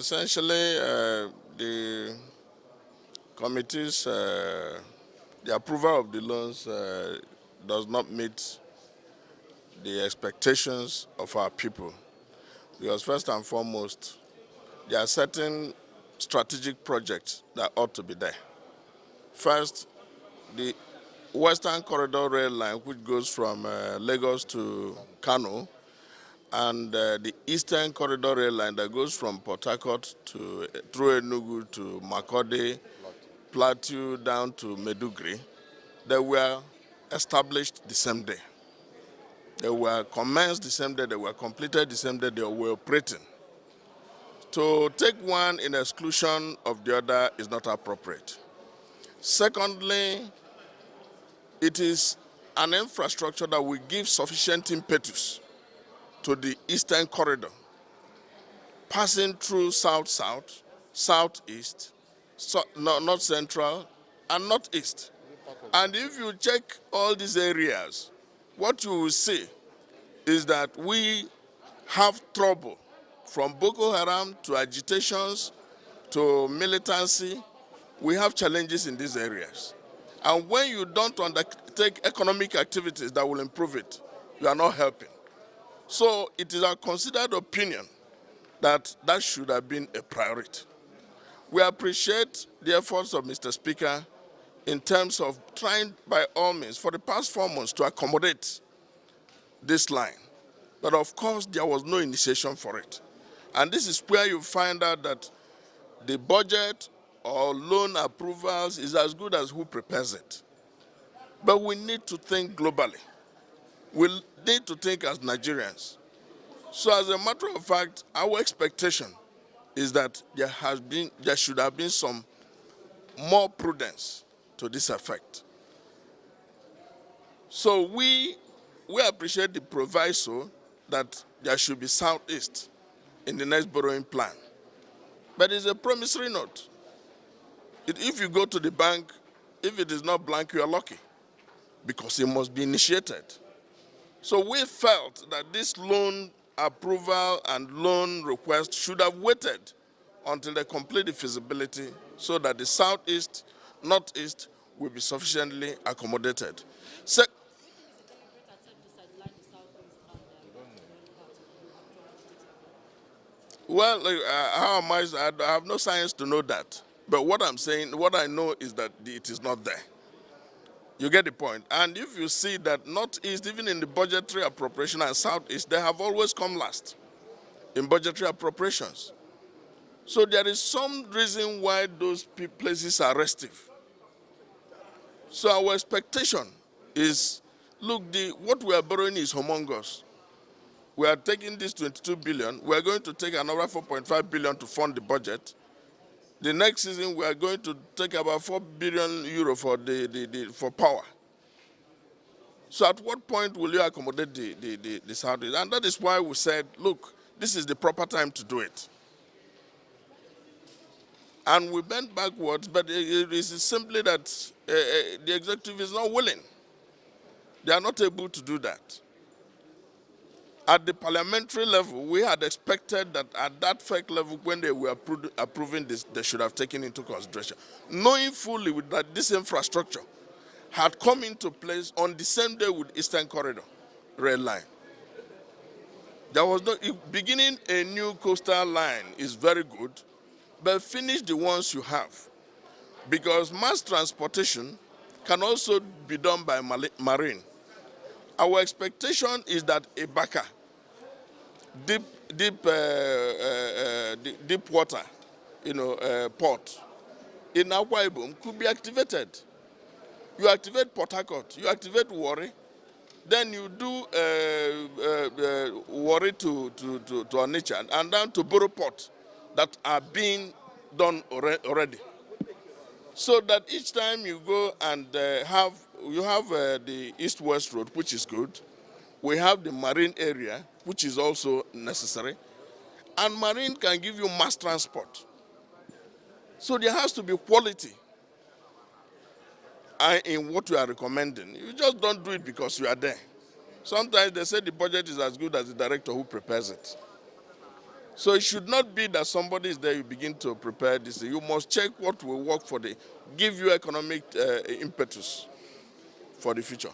Essentially, the committee's, the approval of the loans does not meet the expectations of our people. Because first and foremost, there are certain strategic projects that ought to be there. First, the Western Corridor Rail Line, which goes from Lagos to Kano, and the Eastern Corridor Rail Line that goes from Port Harcourt to through Enugu to Makode, Plateau down to Meduguri, they were established the same day. They were commenced the same day, they were completed the same day, they were operating. To take one in exclusion of the other is not appropriate. Secondly, it is an infrastructure that will give sufficient impetus to the Eastern Corridor, passing through South-South, Southeast, North Central, and Northeast. And if you check all these areas, what you will see is that we have trouble from Boko Haram to agitations to militancy. We have challenges in these areas. And when you don't undertake economic activities that will improve it, you are not helping. So it is our considered opinion that that should have been a priority. We appreciate the efforts of Mr. Speaker in terms of trying by all means for the past 4 months to accommodate this line. But of course, there was no initiation for it. And this is where you find out that the budget or loan approvals is as good as who prepares it. But we need to think globally. We need to think as Nigerians. So as a matter of fact, our expectation is that there should have been some more prudence to this effect. So we appreciate the proviso that there should be Southeast in the next borrowing plan. But it's a promissory note. If you go to the bank, if it is not blank, you are lucky, because it must be initiated. So we felt that this loan approval and loan request should have waited until they complete the feasibility so that the Southeast, Northeast will be sufficiently accommodated. Well, how am I have no science to know that. But what I'm saying, what I know is that it is not there. You get the point. And if you see that Northeast, even in the budgetary appropriation, and Southeast, they have always come last in budgetary appropriations. So there is some reason why those places are restive. So our expectation is, look, what we are borrowing is humongous. We are taking this 22 billion. We are going to take another 4.5 billion to fund the budget. The next season, we are going to take about 4 billion euro for for power. So at what point will you accommodate the Saudis? And that is why we said, look, this is the proper time to do it. And we bent backwards, but it is simply that the executive is not willing. They are not able to do that. At the parliamentary level, we had expected that at that FEC level, when they were approving this, they should have taken into consideration, knowing fully that this infrastructure had come into place on the same day with Eastern Corridor Rail Line. There was no, beginning a new coastal line is very good, but finish the ones you have. Because mass transportation can also be done by marine. Our expectation is that a Baka, deep water, port in Akwa Ibom could be activated. You activate Port Harcourt, you activate Warri, then you do Warri to Onitsha and down to Borough Port that are being done already. So that each time you go and you have the east-west road, which is good. We have the marine area, which is also necessary. And marine can give you mass transport. So there has to be quality in what you are recommending. You just don't do it because you are there. Sometimes they say the budget is as good as the director who prepares it. So it should not be that somebody is there, you begin to prepare this. You must check what will work for give you economic impetus for the future.